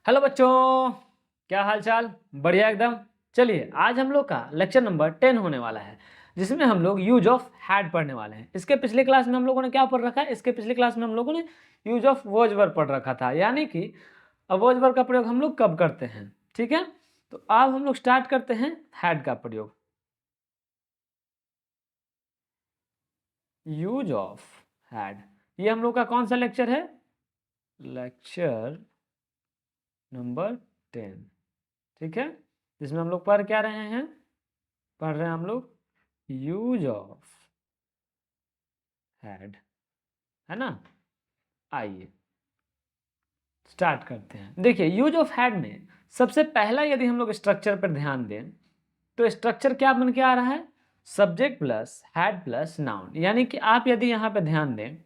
Hello बच्चों, क्या हाल चाल? बढ़िया एकदम। चलिए आज हम लोग का लेक्चर नंबर 10 होने वाला है, जिसमें हम लोग यूज ऑफ हैड पढ़ने वाले हैं। इसके पिछले क्लास में हम लोगों ने क्या पढ़ रखा है? इसके पिछले क्लास में हम लोगों ने यूज ऑफ वॉज वर्ब पढ़ रखा था, यानी कि वॉज वर्ब का प्रयोग हम लोग कब करते हैं। ठीक है, तो अब हम लोग स्टार्ट करते हैं हैड का प्रयोग। यूज ऑफ हैड, ये हम लोग का कौन सा लेक्चर है? Lecture number 10। ठीक है, जिसमें हम लोग पढ़ क्या रहे हैं? पढ़ रहे हैं हम लोग यूज ऑफ हैड, है ना। आइए स्टार्ट करते हैं। देखिए यूज ऑफ हैड में सबसे पहला यदि हम लोग स्ट्रक्चर पर ध्यान दें तो स्ट्रक्चर क्या बन के आ रहा है? Subject plus had plus noun. यानी कि आप यदि यहाँ पे ध्यान दें,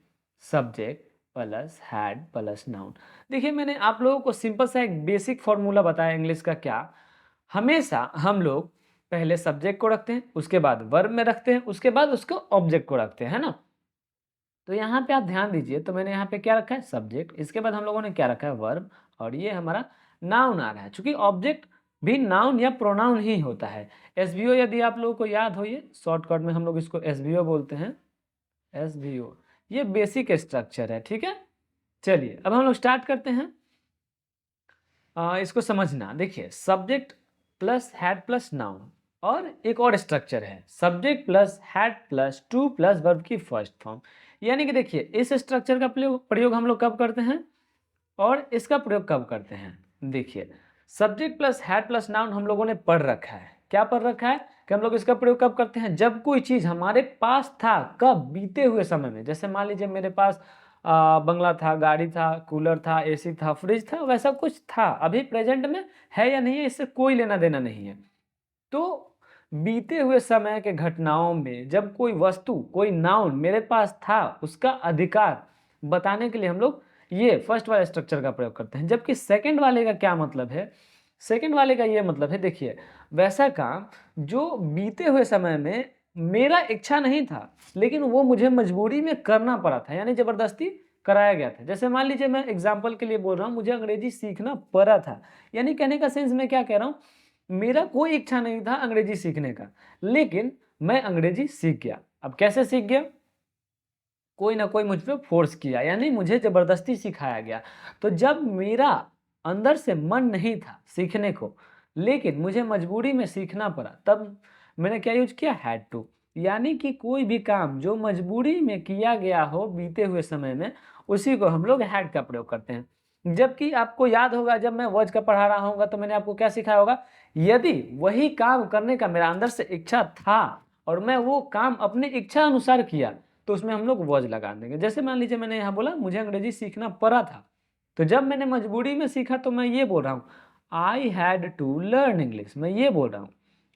subject plus had plus noun. देखिए मैंने आप लोगों को सिंपल सा एक बेसिक फॉर्मूला बताया इंग्लिश का। क्या? हमेशा हम लोग पहले सब्जेक्ट को रखते हैं, उसके बाद वर्ब में रखते हैं, उसके बाद उसको ऑब्जेक्ट को रखते हैं, है ना। तो यहाँ पे आप ध्यान दीजिए, तो मैंने यहाँ पे क्या रखा है? सब्जेक्ट, इसके बाद हम लोगों ने क्या रखा है? वर्ब, और ये हमारा नाउन आ रहा है। चूंकि ऑब्जेक्ट भी नाउन या प्रोनाउन ही होता है। एसवीओ यदि आप लोगों को याद हो, ये शॉर्टकट में हम लोग इसको एसवीओ बोलते हैं। एसवीओ ये बेसिक स्ट्रक्चर है। ठीक है, चलिए अब हम लोग स्टार्ट करते हैं इसको समझना। देखिए subject plus had plus noun, और एक और स्ट्रक्चर है subject plus had plus two plus verb की फर्स्ट फॉर्म। यानी कि देखिए इस स्ट्रक्चर का प्रयोग हम लोग कब करते हैं और इसका प्रयोग कब करते हैं। देखिए subject plus had plus noun हम लोगों ने पढ़ रखा है। क्या पढ़ रखा है कि हम लोग इसका प्रयोग कब करते हैं? जब कोई चीज़ हमारे पास था, कब? बीते हुए समय में। जैसे मान लीजिए मेरे पास बंगला था, गाड़ी था, कूलर था, एसी था, फ्रिज था, वैसा कुछ था। अभी प्रेजेंट में है या नहीं है, इससे कोई लेना देना नहीं है। तो बीते हुए समय के घटनाओं में जब कोई वस्तु, कोई नाउन मेरे पास था, उसका अधिकार बताने के लिए हम लोग ये फर्स्ट वाले स्ट्रक्चर का प्रयोग करते हैं। जबकि सेकंड वाले का क्या मतलब है? सेकंड वाले का ये मतलब है, देखिए वैसा काम जो बीते हुए समय में मेरा इच्छा नहीं था, लेकिन वो मुझे मजबूरी में करना पड़ा था, यानी जबरदस्ती कराया गया था। जैसे मान लीजिए मैं एग्जाम्पल के लिए बोल रहा हूँ, मुझे अंग्रेजी सीखना पड़ा था। यानी कहने का सेंस मैं क्या कह रहा हूँ, मेरा कोई इच्छा नहीं था अंग्रेजी सीखने का, लेकिन मैं अंग्रेजी सीख गया। अब कैसे सीख गया? कोई ना कोई मुझ पे फोर्स किया, यानी मुझे ज़बरदस्ती सिखाया गया। तो जब मेरा अंदर से मन नहीं था सीखने को, लेकिन मुझे मजबूरी में सीखना पड़ा, तब मैंने क्या यूज़ किया? Had to. यानी कि कोई भी काम जो मजबूरी में किया गया हो बीते हुए समय में, उसी को हम लोग हैड का प्रयोग करते हैं। जबकि आपको याद होगा, जब मैं वर्ज का पढ़ा रहा होऊंगा तो मैंने आपको क्या सिखाया होगा? यदि वही काम करने का मेरा अंदर से इच्छा था और मैं वो काम अपनी इच्छा अनुसार किया, तो उसमें हम लोग वॉज लगा देंगे। जैसे मान लीजिए मैंने यहाँ बोला मुझे अंग्रेजी सीखना पड़ा था, तो जब मैंने मजबूरी में सीखा तो मैं ये बोल रहा हूँ I had to learn English. मैं ये बोल रहा हूँ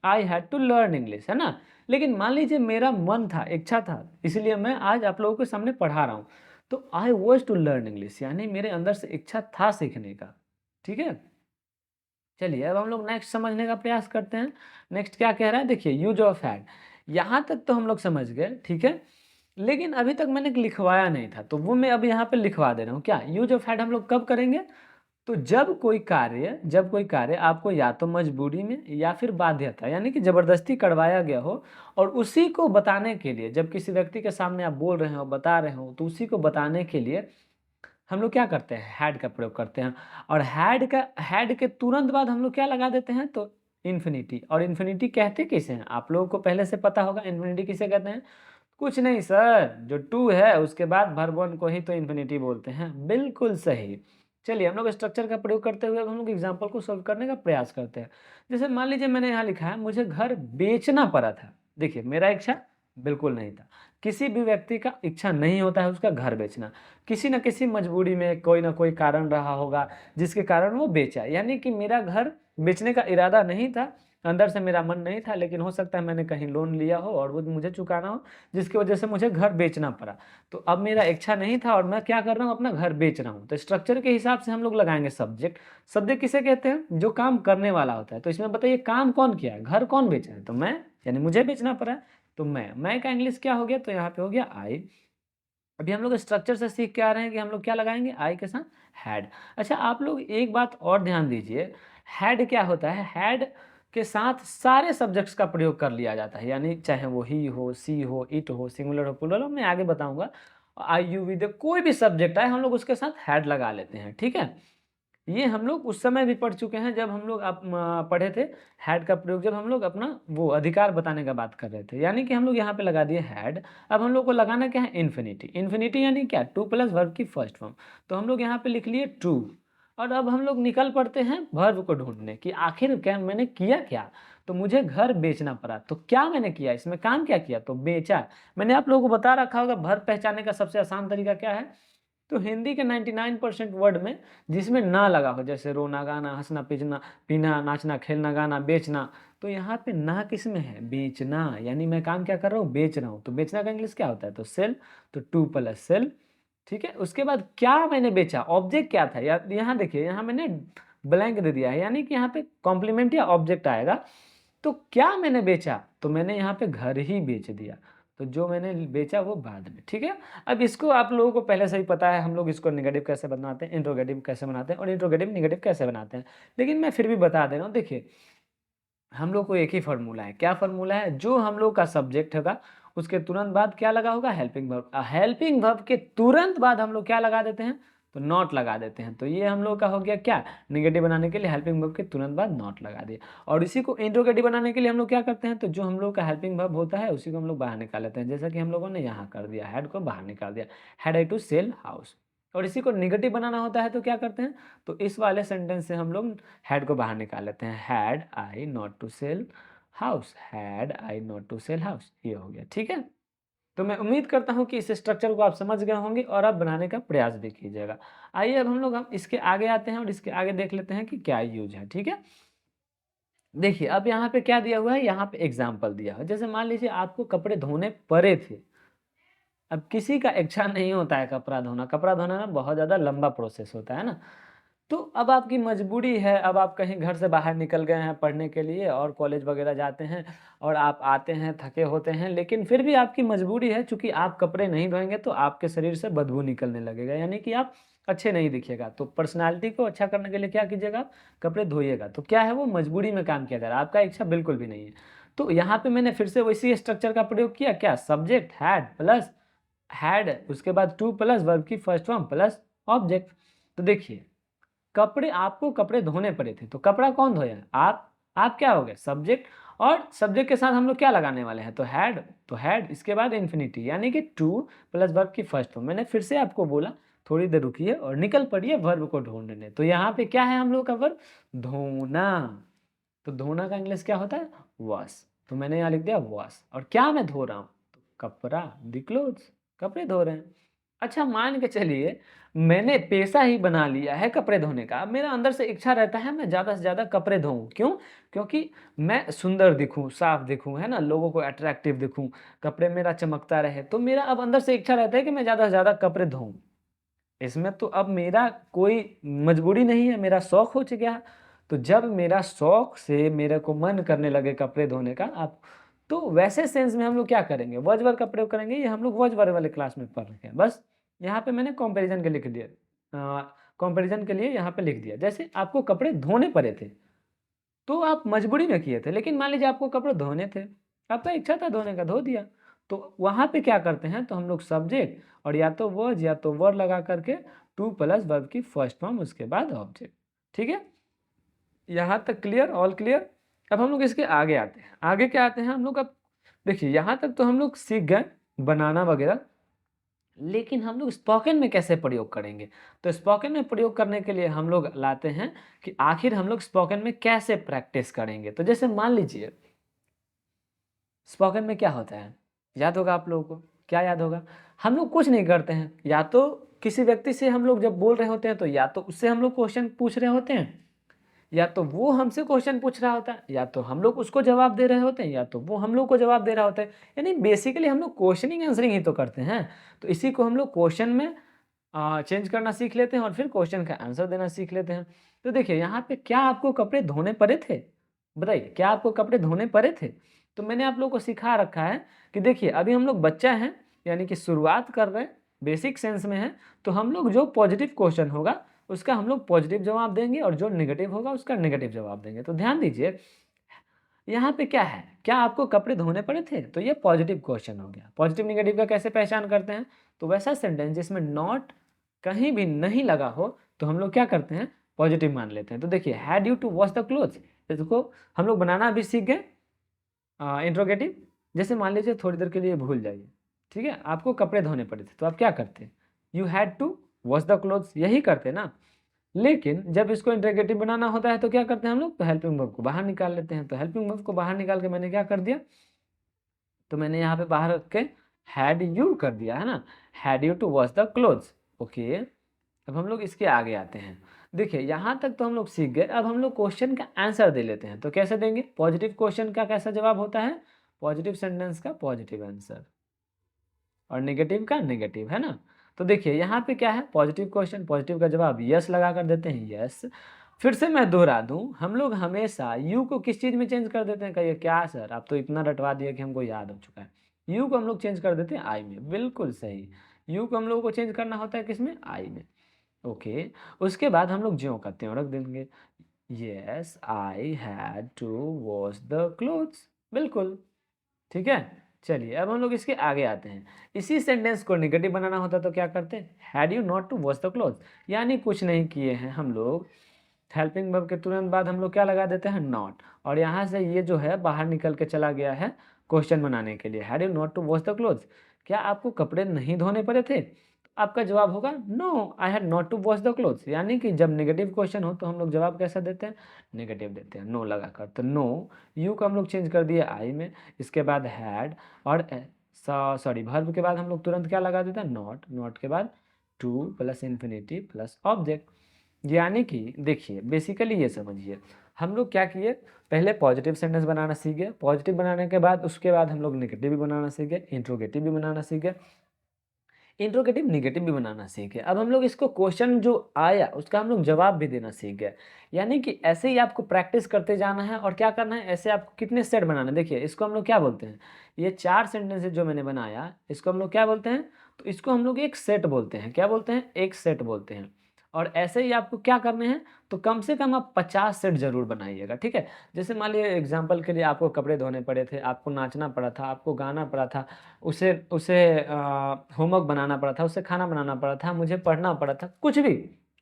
I had to learn English, है ना। लेकिन मान लीजिए मेरा मन था, इच्छा था, इसलिए मैं आज आप लोगों के सामने पढ़ा रहा हूँ। तो I was to learn English, यानी मेरे अंदर से इच्छा था सीखने का। ठीक है, चलिए अब हम लोग नेक्स्ट समझने का प्रयास करते हैं। नेक्स्ट क्या कह रहा है? देखिए यूज ऑफ हैड, यहाँ तक तो हम लोग समझ गए, ठीक है। लेकिन अभी तक मैंने लिखवाया नहीं था, तो वो मैं अभी यहाँ पे लिखवा दे रहा हूँ। क्या यूज ऑफ हैड हम लोग कब करेंगे? तो जब कोई कार्य आपको या तो मजबूरी में या फिर बाध्यता, यानी कि जबरदस्ती करवाया गया हो, और उसी को बताने के लिए, जब किसी व्यक्ति के सामने आप बोल रहे हो, बता रहे हो, तो उसी को बताने के लिए हम लोग क्या करते हैं? हैड का प्रयोग करते हैं। और हैड के तुरंत बाद हम लोग क्या लगा देते हैं? तो इन्फिनिटी। और इन्फिनिटी कहते किसे हैं? आप लोगों को पहले से पता होगा इन्फिनिटी किसे कहते हैं। कुछ नहीं सर, जो टू है उसके बाद वर्ब वन को ही तो इन्फिनिटी बोलते हैं। बिल्कुल सही। चलिए हम लोग स्ट्रक्चर का प्रयोग करते हुए अब हम लोग एग्जाम्पल को सॉल्व करने का प्रयास करते हैं। जैसे मान लीजिए मैंने यहाँ लिखा है मुझे घर बेचना पड़ा था। देखिए मेरा इच्छा बिल्कुल नहीं था। किसी भी व्यक्ति का इच्छा नहीं होता है उसका घर बेचना। किसी न किसी मजबूरी में कोई ना कोई कारण रहा होगा जिसके कारण वो बेचा। यानी कि मेरा घर बेचने का इरादा नहीं था, अंदर से मेरा मन नहीं था, लेकिन हो सकता है मैंने कहीं लोन लिया हो और वो मुझे चुकाना हो, जिसकी वजह से मुझे घर बेचना पड़ा। तो अब मेरा इच्छा नहीं था और मैं क्या कर रहा हूँ? अपना घर बेच रहा हूँ। तो स्ट्रक्चर के हिसाब से हम लोग लगाएंगे सब्जेक्ट। सब्जेक्ट किसे कहते हैं? जो काम करने वाला होता है। तो इसमें बताइए काम कौन किया है? घर कौन बेचा है? तो मैं, यानी मुझे बेचना पड़ा है। तो मैं का इंग्लिश क्या हो गया? तो यहाँ पे हो गया आई। अभी हम लोग स्ट्रक्चर से सीख के आ रहे हैं कि हम लोग क्या लगाएंगे, आई के साथ हैड। अच्छा आप लोग एक बात और ध्यान दीजिए, हैड क्या होता है, हैड के साथ सारे सब्जेक्ट्स का प्रयोग कर लिया जाता है, यानी चाहे वो ही हो, सी हो, इट हो, सिंगुलर हो, प्लूरल हो, मैं आगे बताऊंगा। आई यू वी दे कोई भी सब्जेक्ट आए हम लोग उसके साथ हैड लगा लेते हैं, ठीक है। ये हम लोग उस समय भी पढ़ चुके हैं जब हम लोग पढ़े थे हैड का प्रयोग, जब हम लोग अपना वो अधिकार बताने का बात कर रहे थे, यानी कि हम लोग यहाँ पे लगा दिए हैड। अब हम लोग को लगाना क्या है, इन्फिनिटी। इन्फिनिटी यानी क्या, टू प्लस वर्ब की फर्स्ट फॉर्म। तो हम लोग यहाँ पे लिख लिए टू, और अब हम लोग निकल पड़ते हैं वर्ब को ढूंढने कि आखिर क्या मैंने किया क्या। तो मुझे घर बेचना पड़ा, तो क्या मैंने किया, इसमें काम क्या किया, तो बेचा। मैंने आप लोगों को बता रखा होगा वर्ब पहचानने का सबसे आसान तरीका क्या है। तो हिंदी के 99% वर्ड में जिसमें ना लगा हो, जैसे रोना, गाना, हंसना, पीजना, पीना, नाचना, खेलना, गाना, बेचना, तो यहाँ पे ना किस में है, बेचना। यानी मैं काम क्या कर रहा हूँ, बेच रहा हूँ। तो बेचना का इंग्लिश क्या होता है, तो सेल। तो टू प्लस सेल, ठीक है। उसके बाद क्या मैंने बेचा, ऑब्जेक्ट क्या था, या यहाँ देखिए, यहाँ मैंने ब्लैंक दे दिया है, यानी कि यहाँ पे कॉम्प्लीमेंट या ऑब्जेक्ट आएगा। तो क्या मैंने बेचा, तो मैंने यहाँ पे घर ही बेच दिया। तो जो मैंने बेचा वो बाद में, ठीक है। अब इसको आप लोगों को पहले से ही पता है, हम लोग इसको नेगेटिव कैसे बनाते हैं, इंट्रोगेटिव कैसे बनाते हैं, और इंट्रोगेटिव नेगेटिव कैसे बनाते हैं। लेकिन मैं फिर भी बता दे रहा हूँ, देखिए हम लोग को एक ही फार्मूला है। क्या फार्मूला है, जो हम लोग का सब्जेक्ट होगा उसके तुरंत बाद क्या लगा होगा, हेल्पिंग वर्ब। हेल्पिंग वर्ब के तुरंत बाद हम लोग क्या लगा देते हैं, तो नॉट लगा देते हैं। तो ये हम लोग का हो गया क्या, निगेटिव बनाने के लिए हेल्पिंग वर्ब के तुरंत बाद नॉट लगा दिए। और इसी को इंट्रोगेटिव बनाने के लिए हम लोग क्या करते हैं, तो जो हम लोग का हेल्पिंग वर्ब होता है उसी को हम लोग बाहर निकाल लेते हैं, जैसा कि हम लोगों ने यहाँ कर दिया, हैड को बाहर निकाल दिया, had I to sell house. और इसी को निगेटिव बनाना होता है तो क्या करते हैं, तो इस वाले सेंटेंस से हम लोग हैड को बाहर निकाल लेते हैं, had I not to sell house, had I not to sell house, ये हो गया, ठीक है। तो मैं उम्मीद करता हूँ कि इस स्ट्रक्चर को आप समझ गए होंगे और आप बनाने का प्रयास भी कीजिएगा। आइए अब हम इसके आगे आते हैं और इसके आगे देख लेते हैं कि क्या यूज है, ठीक है। देखिए अब यहाँ पे क्या दिया हुआ है, यहाँ पे एग्जाम्पल दिया हुआ है। जैसे मान लीजिए आपको कपड़े धोने पड़े थे। अब किसी का इच्छा नहीं होता है कपड़ा धोना, कपड़ा धोना ना बहुत ज़्यादा लंबा प्रोसेस होता है ना। तो अब आपकी मजबूरी है, अब आप कहीं घर से बाहर निकल गए हैं पढ़ने के लिए और कॉलेज वगैरह जाते हैं, और आप आते हैं थके होते हैं, लेकिन फिर भी आपकी मजबूरी है, चूँकि आप कपड़े नहीं धोएँगे तो आपके शरीर से बदबू निकलने लगेगा, यानी कि आप अच्छे नहीं दिखिएगा। तो पर्सनैलिटी को अच्छा करने के लिए क्या कीजिएगा आप, कपड़े धोइएगा। तो क्या है, वो मजबूरी में काम किया जा रहा है, आपका इच्छा बिल्कुल भी नहीं है। तो यहाँ पे मैंने फिर से वैसी स्ट्रक्चर का प्रयोग किया, क्या, सब्जेक्ट हैड प्लस हैड, उसके बाद टू प्लस वर्ब की फर्स्ट फॉर्म प्लस ऑब्जेक्ट। तो देखिए कपड़े, आपको कपड़े धोने पड़े थे, तो कपड़ा कौन धोया, आप क्या हो गए, सब्जेक्ट। और सब्जेक्ट के साथ हम लोग क्या लगाने वाले हैं, तो हैड इसके बाद इन्फिनिटी, यानी कि टू प्लस वर्ब की फर्स्ट फॉर्म। मैंने फिर से आपको बोला थोड़ी देर रुकिए और निकल पड़िए वर्ब को ढूंढने। तो यहाँ पे क्या है हम लोग का वर्ब, धोना। तो धोना का इंग्लिश क्या होता है, वॉश। तो मैंने यहाँ लिख दिया वॉश। और क्या मैं धो रहा हूँ, तो कपड़ा, द क्लोथ्स, कपड़े धो रहे हैं। अच्छा मान के चलिए मैंने पेशा ही बना लिया है कपड़े धोने का। अब मेरा अंदर से इच्छा रहता है मैं ज़्यादा से ज़्यादा कपड़े धोऊं। क्यों, क्योंकि मैं सुंदर दिखूं, साफ दिखूं, है ना, लोगों को अट्रैक्टिव दिखूं, कपड़े मेरा चमकता रहे। तो मेरा अब अंदर से इच्छा रहता है कि मैं ज़्यादा से ज़्यादा कपड़े धोऊं। इसमें तो अब मेरा कोई मजबूरी नहीं है, मेरा शौक हो गया। तो जब मेरा शौक से मेरे को मन करने लगे कपड़े धोने का, आप तो वैसे सेंस में हम लोग क्या करेंगे, वज वर्ग का प्रयोग करेंगे। ये हम लोग वज वर्ग वाले क्लास में पढ़ रखे हैं। बस यहाँ पे मैंने कंपैरिजन के लिख दिया, कंपैरिजन के लिए यहाँ पे लिख दिया। जैसे आपको कपड़े धोने पड़े थे तो आप मजबूरी में किए थे, लेकिन मान लीजिए आपको कपड़े धोने थे, आपका इच्छा था धोने का, धो दिया। तो वहाँ पे क्या करते हैं, तो हम लोग सब्जेक्ट और या तो वॉज या तो वर लगा करके टू प्लस वर्ब की फर्स्ट फॉर्म उसके बाद ऑब्जेक्ट, ठीक है। यहाँ तक क्लियर, ऑल क्लियर। अब हम लोग इसके आगे आते हैं। आगे क्या आते हैं हम लोग, अब देखिए यहाँ तक तो हम लोग सीख गए बनाना वगैरह, लेकिन हम लोग स्पोकन में कैसे प्रयोग करेंगे। तो स्पोकन में प्रयोग करने के लिए हम लोग लाते हैं कि आखिर हम लोग स्पोकन में कैसे प्रैक्टिस करेंगे। तो जैसे मान लीजिए स्पोकन में क्या होता है, याद होगा आप लोगों को, क्या याद होगा, हम लोग कुछ नहीं करते हैं, या तो किसी व्यक्ति से हम लोग जब बोल रहे होते हैं तो या तो उससे हम लोग क्वेश्चन पूछ रहे होते हैं, या तो वो हमसे क्वेश्चन पूछ रहा होता है, या तो हम लोग उसको जवाब दे रहे होते हैं, या तो वो हम लोग को जवाब दे रहा होता है। यानी बेसिकली हम लोग क्वेश्चनिंग आंसरिंग ही तो करते हैं। तो इसी को हम लोग क्वेश्चन में चेंज करना सीख लेते हैं और फिर क्वेश्चन का आंसर देना सीख लेते हैं। तो देखिए यहाँ पे क्या आपको कपड़े धोने पड़े थे, बताइए क्या आपको कपड़े धोने पड़े थे। तो मैंने आप लोगों को सिखा रखा है कि देखिए अभी हम लोग बच्चा हैं, यानी कि शुरुआत कर रहे हैं, बेसिक सेंस में है, तो हम लोग जो पॉजिटिव क्वेश्चन होगा उसका हम लोग पॉजिटिव जवाब देंगे और जो नेगेटिव होगा उसका नेगेटिव जवाब देंगे। तो ध्यान दीजिए यहाँ पे क्या है, क्या आपको कपड़े धोने पड़े थे, तो ये पॉजिटिव क्वेश्चन हो गया। पॉजिटिव नेगेटिव का कैसे पहचान करते हैं, तो वैसा सेंटेंस जिसमें नॉट कहीं भी नहीं लगा हो तो हम लोग क्या करते हैं, पॉजिटिव मान लेते हैं। तो देखिए had you to wash the clothes, इसको हम लोग बनाना भी सीख गए इंट्रोगेटिव। जैसे मान लीजिए थोड़ी देर के लिए भूल जाइए, ठीक है, आपको कपड़े धोने पड़े थे तो आप क्या करते, you had to wash the clothes, यही करते ना। लेकिन जब इसको इंट्रोगेटिव बनाना होता है तो क्या करते हैं हम लोग, तो हेल्पिंग वर्ब को बाहर निकाल लेते हैं। तो हेल्पिंग वर्ब को बाहर निकाल के मैंने क्या कर दिया, तो मैंने यहाँ पे बाहर रख के हैड यू कर दिया है ना, had you to wash the clothes. Okay, अब हम लोग इसके आगे आते हैं। देखिए यहाँ तक तो हम लोग सीख गए, अब हम लोग क्वेश्चन का आंसर दे लेते हैं। तो कैसे देंगे, पॉजिटिव क्वेश्चन का कैसा जवाब होता है, पॉजिटिव सेंटेंस का पॉजिटिव आंसर और नेगेटिव का नेगेटिव, है ना। तो देखिए यहाँ पे क्या है, पॉजिटिव क्वेश्चन, पॉजिटिव का जवाब यस लगा कर देते हैं, यस। फिर से मैं दोहरा दूं, हम लोग हमेशा यू को किस चीज़ में चेंज कर देते हैं, कहिए क्या सर आप तो इतना रटवा दिए कि हमको याद हो चुका है। यू को हम लोग चेंज कर देते हैं आई में, बिल्कुल सही। यू को हम लोग को चेंज करना होता है किस में, आई में। ओके, उसके बाद हम लोग ज्यों करते हैं रख देंगे, yes I had to wash the clothes, बिल्कुल ठीक है। चलिए अब हम लोग इसके आगे आते हैं। इसी सेंटेंस को नेगेटिव बनाना होता तो क्या करते हैं, had you not to wash the cloth, यानी कुछ नहीं किए हैं हम लोग, हेल्पिंग वर्ब के तुरंत बाद हम लोग क्या लगा देते हैं, नॉट, और यहाँ से ये जो है बाहर निकल के चला गया है क्वेश्चन बनाने के लिए। Had you not to wash the clothes, क्या आपको कपड़े नहीं धोने पड़े थे, आपका जवाब होगा no I had not to wash the clothes. यानी कि जब नेगेटिव क्वेश्चन हो तो हम लोग जवाब कैसा देते हैं, नेगेटिव देते हैं, नो लगाकर। तो नो, यू को हम लोग चेंज कर दिए आई में, इसके बाद हैड, और सॉरी वर्ब के बाद हम लोग तुरंत क्या लगा देते हैं, नॉट, नॉट के बाद two plus infinitive plus object. यानी कि देखिए बेसिकली ये समझिए, हम लोग क्या किए, पहले पॉजिटिव सेंटेंस बनाना सीख गए, पॉजिटिव बनाने के बाद उसके बाद हम लोग नेगेटिव भी बनाना सीख गए, इंट्रोगेटिव भी बनाना सीख गए, इंट्रोगेटिव निगेटिव भी बनाना सीख गए। अब हम लोग इसको क्वेश्चन जो आया उसका हम लोग जवाब भी देना सीख गए। यानी कि ऐसे ही आपको प्रैक्टिस करते जाना है और क्या करना है, ऐसे आपको कितने सेट बनाना है। देखिए इसको हम लोग क्या बोलते हैं, ये 4 सेंटेंसेस जो मैंने बनाया इसको हम लोग क्या बोलते हैं, तो इसको हम लोग एक सेट बोलते हैं। क्या बोलते हैं, एक सेट बोलते हैं। और ऐसे ही आपको क्या करने हैं, तो कम से कम आप 50 सेट जरूर बनाइएगा, ठीक है। जैसे मान लीजिए एग्जाम्पल के लिए आपको कपड़े धोने पड़े थे, आपको नाचना पड़ा था, आपको गाना पड़ा था, उसे उसे होमवर्क बनाना पड़ा था, उसे खाना बनाना पड़ा था, मुझे पढ़ना पड़ा था, कुछ भी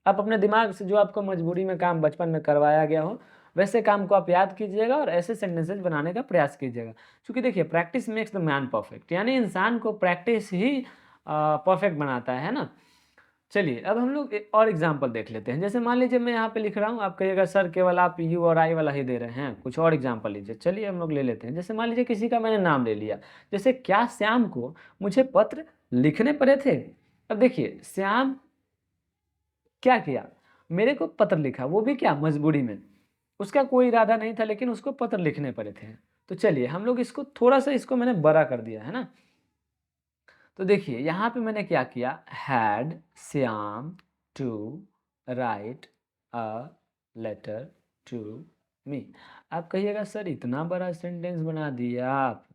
आप अपने दिमाग से जो आपको मजबूरी में काम बचपन में करवाया गया हो वैसे काम को आप याद कीजिएगा और ऐसे सेंटेंसेस बनाने का प्रयास कीजिएगा। क्योंकि देखिए practice makes the man perfect, यानी इंसान को प्रैक्टिस ही परफेक्ट बनाता है ना। चलिए अब हम लोग एक और एग्जाम्पल देख लेते हैं। जैसे मान लीजिए मैं यहाँ पे लिख रहा हूँ, आप कहिएगा सर केवल आप यू और आई वाला ही दे रहे हैं, कुछ और एग्जाम्पल लीजिए। चलिए हम लोग ले लेते हैं, जैसे मान लीजिए किसी का मैंने नाम ले लिया, जैसे क्या श्याम को मुझे पत्र लिखने पड़े थे। अब देखिए श्याम क्या किया, मेरे को पत्र लिखा, वो भी क्या मजबूरी में, उसका कोई इरादा नहीं था लेकिन उसको पत्र लिखने पड़े थे। तो चलिए हम लोग इसको थोड़ा सा इसको मैंने बड़ा कर दिया है ना। तो देखिए यहाँ पे मैंने क्या किया, had Shyam to write a letter to me. आप कहिएगा सर इतना बड़ा सेंटेंस बना दिया आप,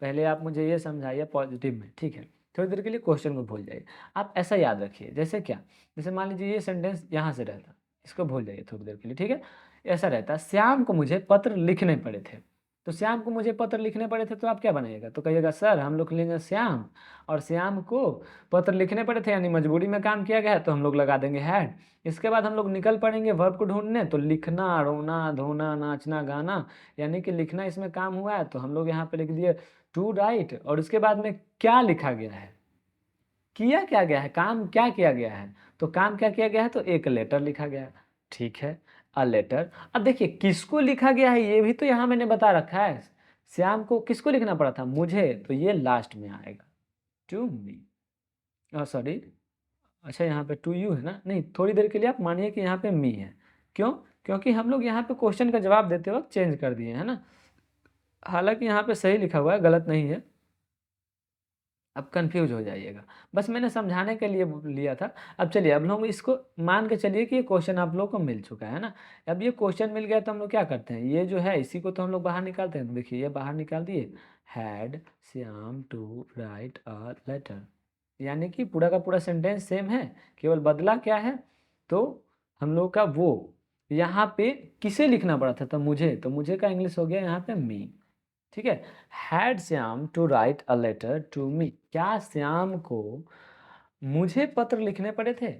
पहले आप मुझे ये समझाइए पॉजिटिव में, ठीक है। थोड़ी देर के लिए क्वेश्चन को भूल जाइए, आप ऐसा याद रखिए जैसे क्या, जैसे मान लीजिए ये सेंटेंस यहाँ से रहता, इसको भूल जाइए थोड़ी देर के लिए, ठीक है। ऐसा रहता, श्याम को मुझे पत्र लिखने पड़े थे, तो श्याम को मुझे पत्र लिखने पड़े थे, तो आप क्या बनाइएगा, तो कहिएगा सर हम लोग लेंगे श्याम, और श्याम को पत्र लिखने पड़े थे यानी मजबूरी में काम किया गया है तो हम लोग लगा देंगे हैड। इसके बाद हम लोग निकल पड़ेंगे वर्ब को ढूंढने, तो लिखना, रोना, धोना, नाचना, गाना, यानी कि लिखना इसमें काम हुआ है तो हम लोग यहाँ पे लिख दिए टू राइट, और उसके बाद में क्या लिखा गया है, किया क्या गया है, काम क्या किया गया है, तो काम क्या किया गया है, तो एक लेटर लिखा गया है, ठीक है, अ लेटर। अब देखिए किसको लिखा गया है ये भी तो यहाँ मैंने बता रखा है, श्याम को किसको लिखना पड़ा था, मुझे, तो ये लास्ट में आएगा टू मी, सॉरी, अच्छा यहाँ पे टू यू है ना, नहीं थोड़ी देर के लिए आप मानिए कि यहाँ पे मी है, क्यों, क्योंकि हम लोग यहाँ पे क्वेश्चन का जवाब देते वक्त चेंज कर दिए है ना, हालांकि यहाँ पे सही लिखा हुआ है, गलत नहीं है, अब कंफ्यूज हो जाइएगा, बस मैंने समझाने के लिए लिया था। अब चलिए अब लोग इसको मान के चलिए कि ये क्वेश्चन आप लोगों को मिल चुका है ना। अब ये क्वेश्चन मिल गया तो हम लोग क्या करते हैं, ये जो है इसी को तो हम लोग बाहर निकालते हैं। तो देखिए ये बाहर निकाल दिए, had Shyam to write a letter, यानी कि पूरा का पूरा सेंटेंस सेम है, केवल बदला क्या है, तो हम लोग का वो यहाँ पे किसे लिखना पड़ा था, तो मुझे, तो मुझे का इंग्लिश हो गया यहाँ पे मी। ठीक है, had Shyam to write a letter to me, क्या श्याम को मुझे पत्र लिखने पड़े थे,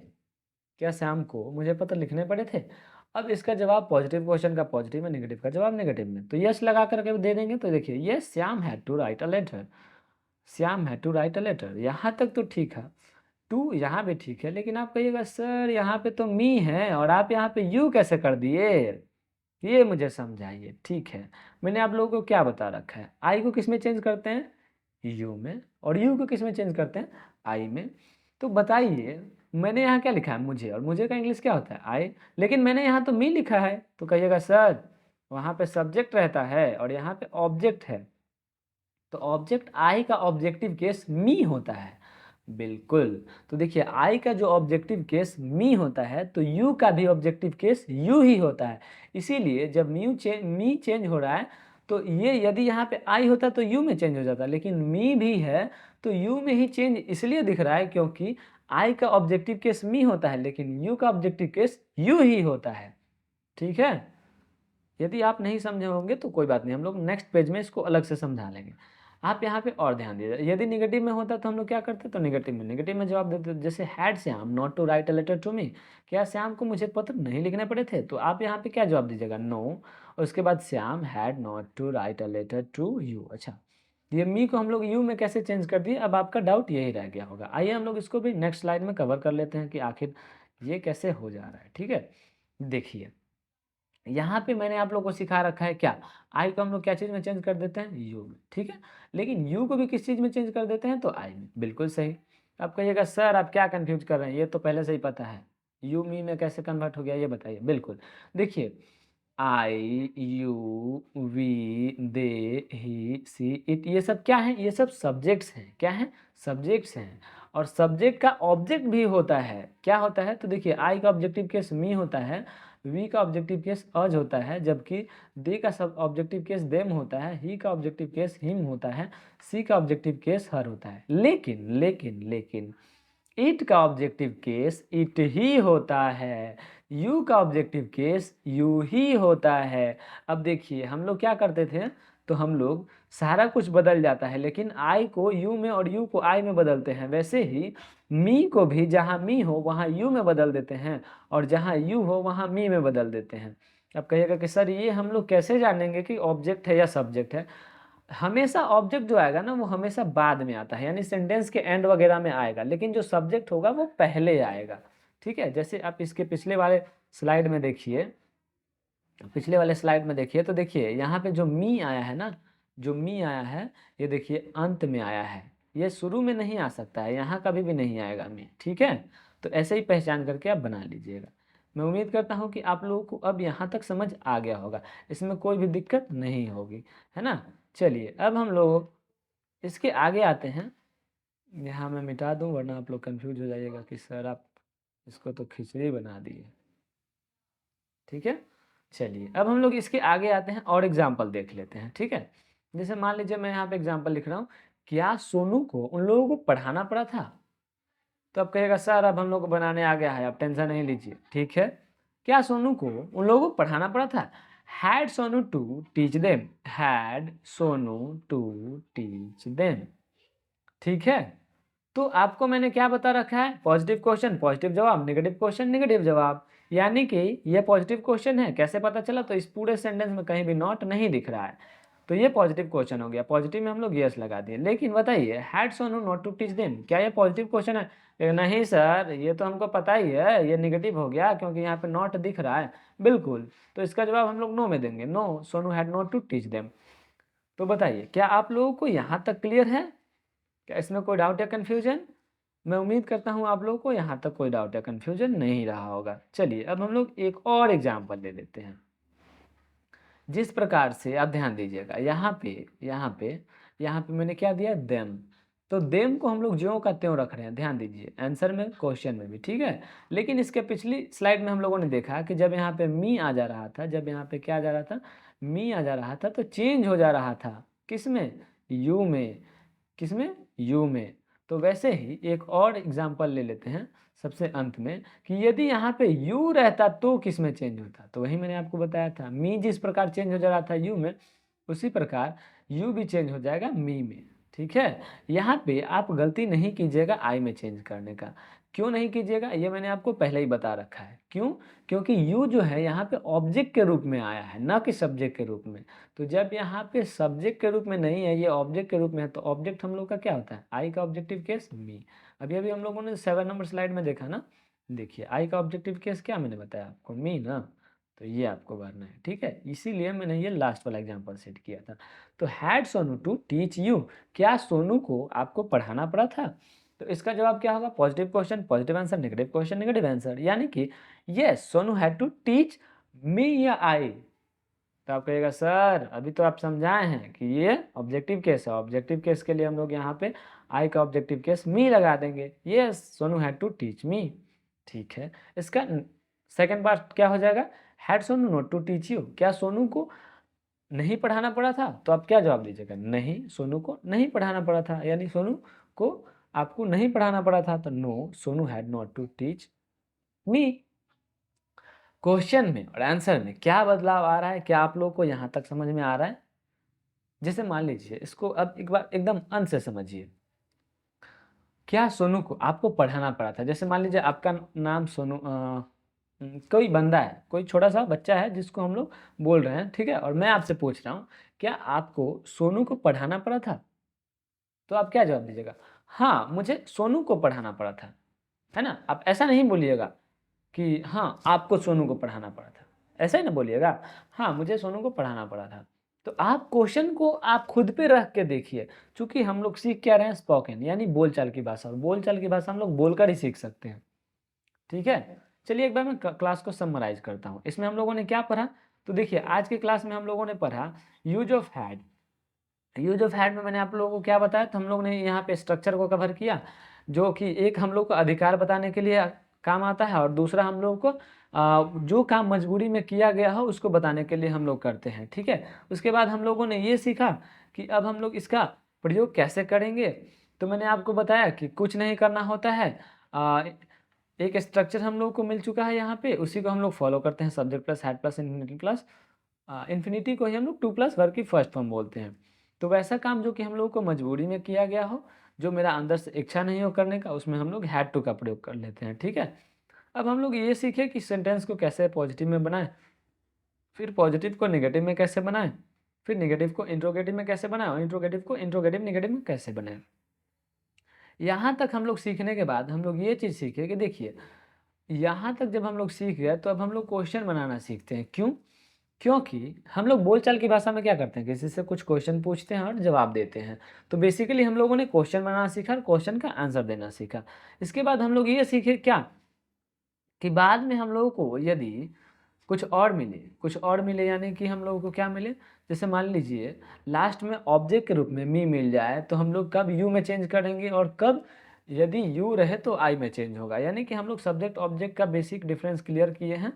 क्या श्याम को मुझे पत्र लिखने पड़े थे। अब इसका जवाब पॉजिटिव क्वेश्चन का पॉजिटिव में, नेगेटिव का जवाब नेगेटिव में, तो यस लगा करके दे देंगे। तो देखिए yes Shyam had to write a letter, Shyam had to write a letter, यहाँ तक तो ठीक है, टू यहाँ भी ठीक है, लेकिन आप कहिएगा सर यहाँ पे तो मी है और आप यहाँ पे यू कैसे कर दिए, ये मुझे समझाइए। ठीक है, मैंने आप लोगों को क्या बता रखा है, आई को किस में चेंज करते हैं, यू में, और यू को किस में चेंज करते हैं, आई में। तो बताइए मैंने यहाँ क्या लिखा है, मुझे, और मुझे का इंग्लिश क्या होता है, आई, लेकिन मैंने यहाँ तो मी लिखा है। तो कहिएगा सर वहाँ पे सब्जेक्ट रहता है और यहाँ पे ऑब्जेक्ट है, तो ऑब्जेक्ट आई का ऑब्जेक्टिव केस मी होता है। बिल्कुल, तो देखिए आई का जो ऑब्जेक्टिव केस मी होता है, तो यू का भी ऑब्जेक्टिव केस यू ही होता है। इसीलिए जब मी चेंज हो रहा है, तो ये यदि यहाँ पे आई होता तो यू में चेंज हो जाता, लेकिन मी भी है तो यू में ही चेंज इसलिए दिख रहा है क्योंकि आई का ऑब्जेक्टिव केस मी होता है, लेकिन यू का ऑब्जेक्टिव केस यू ही होता है। ठीक है, यदि आप नहीं समझे होंगे तो कोई बात नहीं, हम लोग नेक्स्ट पेज में इसको अलग से समझा लेंगे। आप यहाँ पे और ध्यान दीजिए, यदि निगेटिव में होता तो हम लोग क्या करते, तो नेगेटिव में जवाब देते, जैसे had Shyam not to write a letter to me, क्या श्याम को मुझे पत्र नहीं लिखने पड़े थे, तो आप यहाँ पे क्या जवाब दीजिएगा, नो, और उसके बाद Shyam had not to write a letter to you. अच्छा, ये मी को हम लोग यू में कैसे चेंज कर दिए, अब आपका डाउट यही रह गया होगा। आइए हम लोग इसको भी नेक्स्ट स्लाइड में कवर कर लेते हैं कि आखिर ये कैसे हो जा रहा है। ठीक है, देखिए यहाँ पे मैंने आप लोग को सिखा रखा है क्या, आई को हम लोग क्या चीज़ में चेंज कर देते हैं, यू में। ठीक है, लेकिन यू को भी किस चीज़ में चेंज कर देते हैं, तो आई में। बिल्कुल सही। आप कहिएगा सर आप क्या कंफ्यूज कर रहे हैं, ये तो पहले से ही पता है, यू मी में कैसे कन्वर्ट हो गया ये बताइए। बिल्कुल, देखिए I you we they he she it, ये सब क्या है, ये सब सब्जेक्ट्स हैं, क्या हैं, सब्जेक्ट्स हैं। और सब्जेक्ट का ऑब्जेक्ट भी होता है, क्या होता है, तो देखिए आई का ऑब्जेक्टिव केस मी होता है, वी का ऑब्जेक्टिव केस अज होता है, जबकि दे का सब ऑब्जेक्टिव केस देम होता है, ही का ऑब्जेक्टिव केस हिम होता है, सी का ऑब्जेक्टिव केस हर होता है। लेकिन लेकिन लेकिन इट का ऑब्जेक्टिव केस इट ही होता है, यू का ऑब्जेक्टिव केस यू ही होता है। अब देखिए हम लोग क्या करते थे, तो हम लोग सारा कुछ बदल जाता है, लेकिन आई को यू में और यू को आई में बदलते हैं, वैसे ही मी को भी जहाँ मी हो वहाँ यू में बदल देते हैं, और जहाँ यू हो वहाँ मी में बदल देते हैं। अब कहिएगा कि सर ये हम लोग कैसे जानेंगे कि ऑब्जेक्ट है या सब्जेक्ट है, हमेशा ऑब्जेक्ट जो आएगा ना वो हमेशा बाद में आता है, यानी सेंटेंस के एंड वगैरह में आएगा, लेकिन जो सब्जेक्ट होगा वो पहले आएगा। ठीक है, जैसे आप इसके पिछले वाले स्लाइड में देखिए, पिछले वाले स्लाइड में देखिए, तो देखिए यहाँ पे जो मी आया है ना, जो मी आया है ये देखिए अंत में आया है, ये शुरू में नहीं आ सकता है, यहाँ कभी भी नहीं आएगा मी। ठीक है, तो ऐसे ही पहचान करके आप बना लीजिएगा। मैं उम्मीद करता हूँ कि आप लोगों को अब यहाँ तक समझ आ गया होगा, इसमें कोई भी दिक्कत नहीं होगी, है ना। चलिए अब हम लोग इसके आगे आते हैं, यहाँ मैं मिटा दूँ वरना आप लोग कंफ्यूज हो जाइएगा कि सर आप इसको तो खिचड़ी बना दिए। ठीक है, चलिए अब हम लोग इसके आगे आते हैं और एग्जाम्पल देख लेते हैं। ठीक है, जैसे मान लीजिए मैं यहाँ पे एग्जाम्पल लिख रहा हूँ, क्या सोनू को उन लोगों को पढ़ाना पड़ा था, तो अब कहेगा सर अब हम लोग को बनाने आ गया है, आप टेंशन नहीं लीजिए। ठीक है, क्या सोनू को उन लोगों को पढ़ाना पड़ा था, had Sonu to teach them, had Sonu to teach them. ठीक है, तो आपको मैंने क्या बता रखा है, पॉजिटिव क्वेश्चन पॉजिटिव जवाब, नेगेटिव क्वेश्चन नेगेटिव जवाब, यानी कि ये पॉजिटिव क्वेश्चन है। कैसे पता चला, तो इस पूरे सेंटेंस में कहीं भी नॉट नहीं दिख रहा है, तो ये पॉजिटिव क्वेश्चन हो गया, पॉजिटिव में हम लोग यस लगा दिए। लेकिन बताइए had Sonu not to teach them, क्या ये पॉजिटिव क्वेश्चन है, नहीं सर ये तो हमको पता ही है, ये नेगेटिव हो गया क्योंकि यहाँ पे नॉट दिख रहा है। बिल्कुल, तो इसका जवाब हम लोग नो में देंगे, no Sonu had not to teach them. तो बताइए क्या आप लोगों को यहाँ तक क्लियर है, क्या इसमें कोई डाउट या कन्फ्यूजन। मैं उम्मीद करता हूँ आप लोगों को यहाँ तक कोई डाउट या कन्फ्यूजन नहीं रहा होगा। चलिए अब हम लोग एक और एग्जाम्पल ले लेते हैं। जिस प्रकार से आप ध्यान दीजिएगा, यहाँ पे मैंने क्या दिया, देम, तो देम को हम लोग ज्यों का त्यों रख रहे हैं, ध्यान दीजिए आंसर में क्वेश्चन में भी। ठीक है, लेकिन इसके पिछली स्लाइड में हम लोगों ने देखा कि जब यहाँ पे मी आ जा रहा था, जब यहाँ पे क्या आ जा रहा था, मी आ जा रहा था, तो चेंज हो जा रहा था किस में, यू में, किस में, यू में। तो वैसे ही एक और एग्जांपल ले लेते हैं सबसे अंत में कि यदि यहाँ पे यू रहता तो किस में चेंज होता, तो वही मैंने आपको बताया था, मी जिस प्रकार चेंज हो जा रहा था यू में, उसी प्रकार यू भी चेंज हो जाएगा मी में। ठीक है, यहाँ पे आप गलती नहीं कीजिएगा आई में चेंज करने का। क्यों नहीं कीजिएगा, ये मैंने आपको पहले ही बता रखा है। क्यों? क्योंकि यू जो है यहाँ पे ऑब्जेक्ट के रूप में आया है, ना कि सब्जेक्ट के रूप में। तो जब यहाँ पे सब्जेक्ट के रूप में नहीं है, ये ऑब्जेक्ट के रूप में है, तो ऑब्जेक्ट हम लोग का क्या होता है, आई का ऑब्जेक्टिव केस मी। अभी अभी हम लोगों ने 7 नंबर स्लाइड में देखा ना, देखिए आई का ऑब्जेक्टिव केस क्या मैंने बताया आपको, मी ना। तो ये आपको भरना है, ठीक है, इसीलिए मैंने ये लास्ट वाला एग्जाम्पल सेट किया था। तो had Sonu to teach you, क्या सोनू को आपको पढ़ाना पड़ा था? तो इसका जवाब क्या होगा, positive question positive answer, negative question negative answer, यानी कि yes Sonu had to teach me या आई। तो आप कहिएगा सर अभी तो आप समझाए हैं कि ये ऑब्जेक्टिव केस है, ऑब्जेक्टिव केस के लिए हम लोग यहाँ पे आई का ऑब्जेक्टिव केस मी लगा देंगे, yes Sonu had to teach me. ठीक है, इसका सेकंड पार्ट क्या हो जाएगा, had Sonu not to teach you, क्या सोनू को नहीं पढ़ाना पड़ा था? तो आप क्या जवाब दीजिएगा, नहीं सोनू को नहीं पढ़ाना पड़ा था, यानी सोनू को आपको नहीं पढ़ाना पड़ा था, तो no Sonu had not to teach me. Question में और आंसर में क्या बदलाव आ रहा है, क्या आप लोगों को यहाँ तक समझ में आ रहा है? जैसे मान लीजिए इसको अब एक बार एकदम अंत से समझिए, क्या सोनू को आपको पढ़ाना पड़ा था? जैसे मान लीजिए आपका नाम सोनू, कोई बंदा है, कोई छोटा सा बच्चा है जिसको हम लोग बोल रहे हैं, ठीक है, और मैं आपसे पूछ रहा हूँ क्या आपको सोनू को पढ़ाना पड़ा था? तो आप क्या जवाब दीजिएगा, हाँ मुझे सोनू को पढ़ाना पड़ा था, है ना। आप ऐसा नहीं बोलिएगा कि हाँ आपको सोनू को पढ़ाना पड़ा था, ऐसा ही ना बोलिएगा, हाँ मुझे सोनू को पढ़ाना पड़ा था। तो आप क्वेश्चन को आप खुद पे रख के देखिए, क्योंकि हम लोग सीख क्या रहे हैं, स्पोकन यानी बोलचाल की भाषा, और बोलचाल की भाषा हम लोग बोलकर ही सीख सकते हैं। ठीक है, चलिए एक बार मैं क्लास को समराइज करता हूँ। इसमें हम लोगों ने क्या पढ़ा, तो देखिए आज के क्लास में हम लोगों ने पढ़ा use of had. Use of had में मैंने आप लोगों को क्या बताया, तो हम लोग ने यहाँ पे स्ट्रक्चर को कवर किया, जो कि एक हम लोग को अधिकार बताने के लिए काम आता है, और दूसरा हम लोग को जो काम मजबूरी में किया गया हो उसको बताने के लिए हम लोग करते हैं। ठीक है, उसके बाद हम लोगों ने ये सीखा कि अब हम लोग इसका प्रयोग कैसे करेंगे। तो मैंने आपको बताया कि कुछ नहीं करना होता है, एक स्ट्रक्चर हम लोग को मिल चुका है यहाँ पे, उसी को हम लोग फॉलो करते हैं, subject plus had plus infinity plus infinity को ही हम लोग टू प्लस वर्ब की फर्स्ट फॉर्म बोलते हैं। तो वैसा काम जो कि हम लोग को मजबूरी में किया गया हो, जो मेरा अंदर से इच्छा नहीं हो करने का, उसमें हम लोग हैड टू का प्रयोग कर लेते हैं। ठीक है, अब हम लोग ये सीखे कि सेंटेंस को कैसे पॉजिटिव में बनाएं, फिर पॉजिटिव को नेगेटिव में कैसे बनाएं, फिर नेगेटिव को इंट्रोगेटिव में कैसे बनाएं, और इंट्रोगेटिव को इंट्रोगेटिव नेगेटिव में कैसे बनाएं। यहाँ तक हम लोग सीखने के बाद हम लोग ये चीज़ सीखे कि देखिए यहाँ तक जब हम लोग सीख गए तो अब हम लोग क्वेश्चन बनाना सीखते हैं। क्यों? क्योंकि हम लोग बोलचाल की भाषा में क्या करते हैं, किसी से कुछ क्वेश्चन पूछते हैं और जवाब देते हैं। तो बेसिकली हम लोगों ने क्वेश्चन बनाना सीखा और क्वेश्चन का आंसर देना सीखा। इसके बाद हम लोग ये सीखे क्या, कि बाद में हम लोगों को यदि कुछ और मिले यानी कि हम लोगों को क्या मिले, जैसे मान लीजिए लास्ट में ऑब्जेक्ट के रूप में मी मिल जाए, तो हम लोग कब यू में चेंज करेंगे, और कब यदि यू रहे तो आई में चेंज होगा। यानी कि हम लोग सब्जेक्ट ऑब्जेक्ट का बेसिक डिफरेंस क्लियर किए हैं,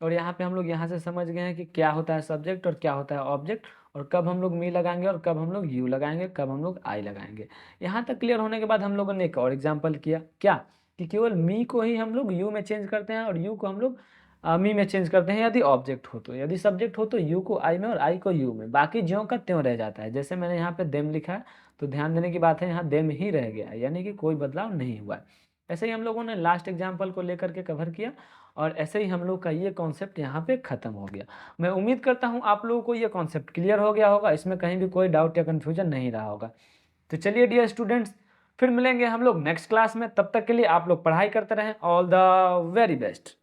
और यहाँ पे हम लोग यहाँ से समझ गए हैं कि क्या होता है सब्जेक्ट और क्या होता है ऑब्जेक्ट, और कब हम लोग मी लगाएंगे और कब हम लोग यू लगाएंगे, कब हम लोग आई लगाएंगे। यहाँ तक क्लियर होने के बाद हम लोगों ने एक और एग्जाम्पल किया, क्या कि केवल मी को ही हम लोग यू में चेंज करते हैं और यू को हम लोग मी में चेंज करते हैं यदि ऑब्जेक्ट हो तो, यदि सब्जेक्ट हो तो यू को आई में और आई को यू में, बाकी ज्यों का त्यों रह जाता है। जैसे मैंने यहाँ पे देम लिखा है तो ध्यान देने की बात है, यहाँ देम ही रह गया है, यानी कि कोई बदलाव नहीं हुआ है। ऐसे ही हम लोगों ने लास्ट एग्जाम्पल को लेकर के कवर किया, और ऐसे ही हम लोग का ये कॉन्सेप्ट यहाँ पे ख़त्म हो गया। मैं उम्मीद करता हूँ आप लोगों को ये कॉन्सेप्ट क्लियर हो गया होगा, इसमें कहीं भी कोई डाउट या कन्फ्यूजन नहीं रहा होगा। तो चलिए डियर स्टूडेंट्स, फिर मिलेंगे हम लोग नेक्स्ट क्लास में, तब तक के लिए आप लोग पढ़ाई करते रहें। All the very best.